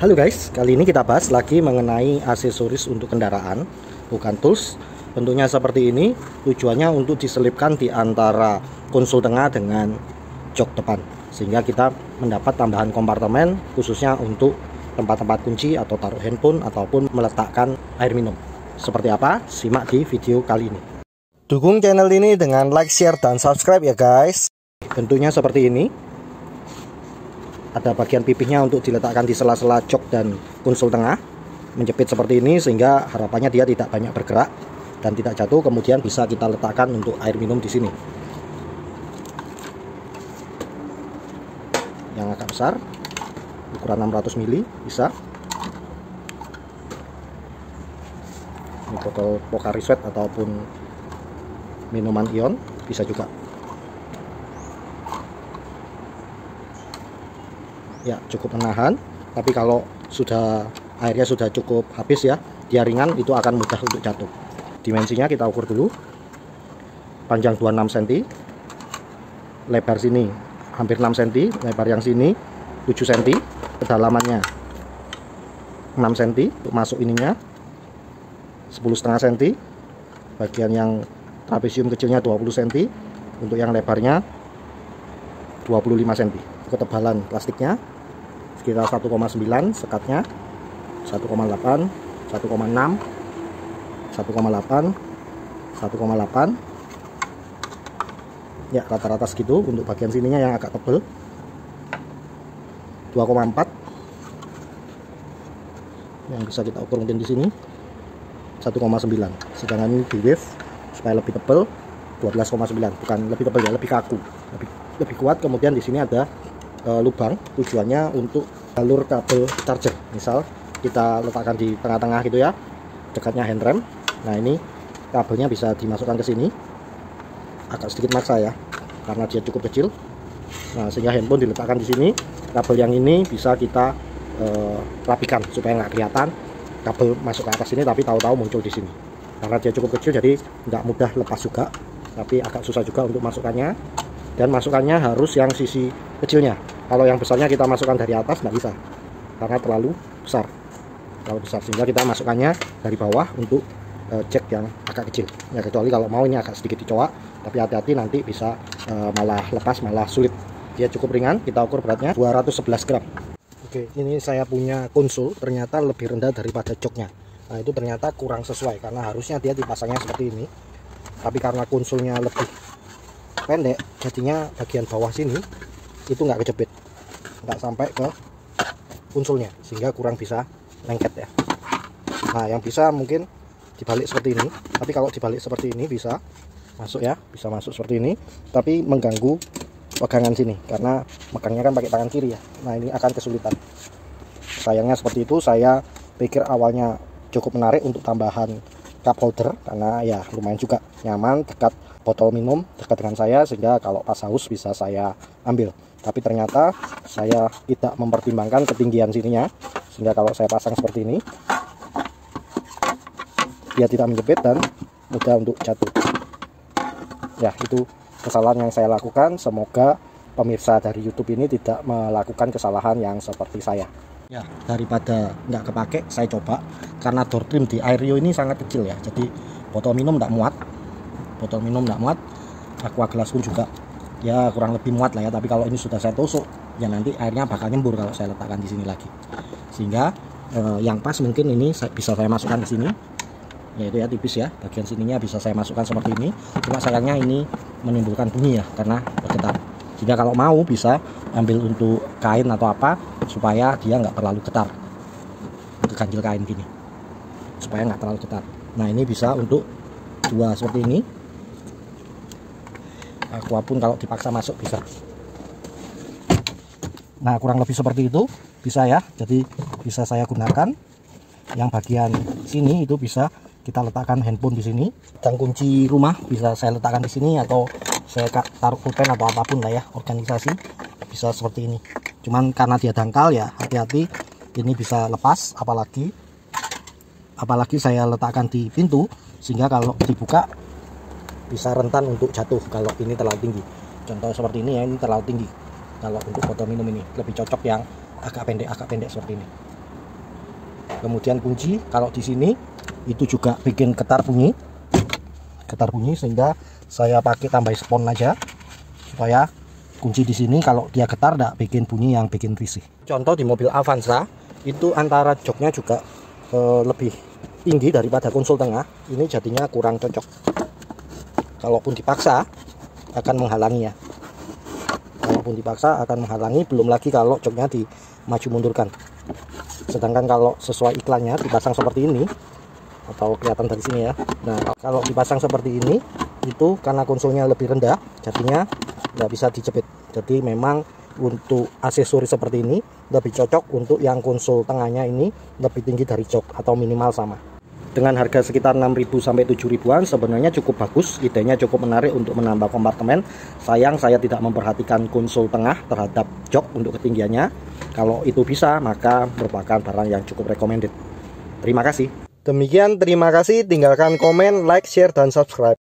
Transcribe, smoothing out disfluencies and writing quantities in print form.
Halo guys, kali ini kita bahas lagi mengenai aksesoris untuk kendaraan, bukan tools. Bentuknya seperti ini, tujuannya untuk diselipkan di antara konsol tengah dengan jok depan, sehingga kita mendapat tambahan kompartemen khususnya untuk tempat-tempat kunci atau taruh handphone ataupun meletakkan air minum. Seperti apa? Simak di video kali ini. Dukung channel ini dengan like, share, dan subscribe ya guys. Bentuknya seperti ini. Ada bagian pipihnya untuk diletakkan di sela-sela jok dan konsol tengah, menjepit seperti ini sehingga harapannya dia tidak banyak bergerak dan tidak jatuh. Kemudian bisa kita letakkan untuk air minum di sini yang agak besar, ukuran 600 ml bisa. Ini botol Pocari Sweat ataupun minuman ion bisa juga. Ya, cukup menahan, tapi kalau airnya sudah cukup habis ya, dia ringan, itu akan mudah untuk jatuh. Dimensinya kita ukur dulu. Panjang 26 cm, lebar sini hampir 6 cm, lebar yang sini 7 cm, kedalamannya 6 cm, untuk masuk ininya 10,5 cm, bagian yang trapesium kecilnya 20 cm, untuk yang lebarnya 25 cm. Ketebalan plastiknya sekitar 1,9, sekatnya 1,8, 1,6, 1,8, 1,8. Ya, rata-rata segitu. Untuk bagian sininya yang agak tebal 2,4. Yang bisa kita ukur mungkin di sini 1,9. Sedangkan ini di wave supaya lebih tebal 12,9, bukan lebih tebal ya, lebih kaku, lebih kuat. Kemudian di sini ada lubang, tujuannya untuk jalur kabel charger. Misal kita letakkan di tengah-tengah gitu ya, dekatnya handrem. Nah, ini kabelnya bisa dimasukkan ke sini. Agak sedikit maksa ya, karena dia cukup kecil. Nah, sehingga handphone diletakkan di sini. Kabel yang ini bisa kita rapikan supaya nggak kelihatan kabel masuk ke atas ini, tapi tahu-tahu muncul di sini. Karena dia cukup kecil, jadi nggak mudah lepas juga, tapi agak susah juga untuk masukkannya. Dan masukannya harus yang sisi kecilnya. Kalau yang besarnya kita masukkan dari atas nggak bisa, karena terlalu besar, sehingga kita masukkannya dari bawah untuk cek yang agak kecil ya, kecuali kalau mau ini agak sedikit dicowak, tapi hati-hati nanti bisa malah lepas, malah sulit. Dia cukup ringan, kita ukur beratnya 211 gram. Oke, ini saya punya konsol ternyata lebih rendah daripada joknya. Nah, itu ternyata kurang sesuai, karena harusnya dia dipasangnya seperti ini, tapi karena konsolnya lebih pendek, jadinya bagian bawah sini itu nggak kejepit, nggak sampai ke konsolnya, sehingga kurang bisa lengket ya. Nah, yang bisa mungkin dibalik seperti ini, tapi kalau dibalik seperti ini bisa masuk ya, bisa masuk seperti ini, tapi mengganggu pegangan sini karena megangnya kan pakai tangan kiri ya. Nah, ini akan kesulitan. Sayangnya seperti itu. Saya pikir awalnya cukup menarik untuk tambahan cup holder, karena ya lumayan juga nyaman, dekat botol minum, dekat dengan saya, sehingga kalau pas haus bisa saya ambil. Tapi ternyata saya tidak mempertimbangkan ketinggian sininya, sehingga kalau saya pasang seperti ini dia tidak menjepit dan mudah untuk jatuh. Ya, itu kesalahan yang saya lakukan. Semoga pemirsa dari YouTube ini tidak melakukan kesalahan yang seperti saya. Ya, daripada nggak kepake, saya coba, karena door trim di Airyo ini sangat kecil ya, jadi botol minum nggak muat, aqua gelas pun juga ya kurang lebih muat lah ya. Tapi kalau ini sudah saya tusuk, ya nanti airnya bakal nyembur kalau saya letakkan di sini lagi. Sehingga yang pas mungkin ini bisa saya masukkan di sini, yaitu ya tipis ya, bagian sininya bisa saya masukkan seperti ini. Cuma sayangnya ini menimbulkan bunyi ya, karena bergetar. Jika kalau mau bisa ambil untuk kain atau apa, supaya dia nggak terlalu getar, keganjil kain gini, supaya nggak terlalu getar. Nah, ini bisa untuk dua seperti ini. Aqua pun kalau dipaksa masuk bisa. Nah, kurang lebih seperti itu bisa ya, jadi bisa saya gunakan. Yang bagian sini itu bisa kita letakkan handphone di sini, dan kunci rumah bisa saya letakkan di sini, atau saya taruh pulpen atau apapun lah ya, organisasi, bisa seperti ini. Cuman karena dia dangkal ya, hati-hati, ini bisa lepas, apalagi saya letakkan di pintu, sehingga kalau dibuka bisa rentan untuk jatuh kalau ini terlalu tinggi. Contoh seperti ini ya, ini terlalu tinggi. Kalau untuk botol minum ini lebih cocok yang agak pendek seperti ini. Kemudian kunci kalau di sini itu juga bikin getar bunyi sehingga saya pakai tambah spon aja supaya kunci di sini kalau dia getar tidak bikin bunyi yang bikin risih. Contoh di mobil Avanza itu antara joknya juga lebih tinggi daripada konsol tengah, ini jadinya kurang cocok. Kalaupun dipaksa akan menghalangi ya. Kalaupun dipaksa akan menghalangi, belum lagi kalau joknya dimaju mundurkan. Sedangkan kalau sesuai iklannya dipasang seperti ini, atau kelihatan dari sini ya. Nah, kalau dipasang seperti ini itu karena konsolnya lebih rendah, jadinya nggak bisa dijepit. Jadi memang untuk aksesoris seperti ini lebih cocok untuk yang konsol tengahnya ini lebih tinggi dari jok atau minimal sama. Dengan harga sekitar 6.000 sampai 7.000-an sebenarnya cukup bagus, idenya cukup menarik untuk menambah kompartemen. Sayang saya tidak memperhatikan konsol tengah terhadap jok untuk ketinggiannya. Kalau itu bisa, maka merupakan barang yang cukup recommended. Terima kasih. Demikian, terima kasih. Tinggalkan komen, like, share, dan subscribe.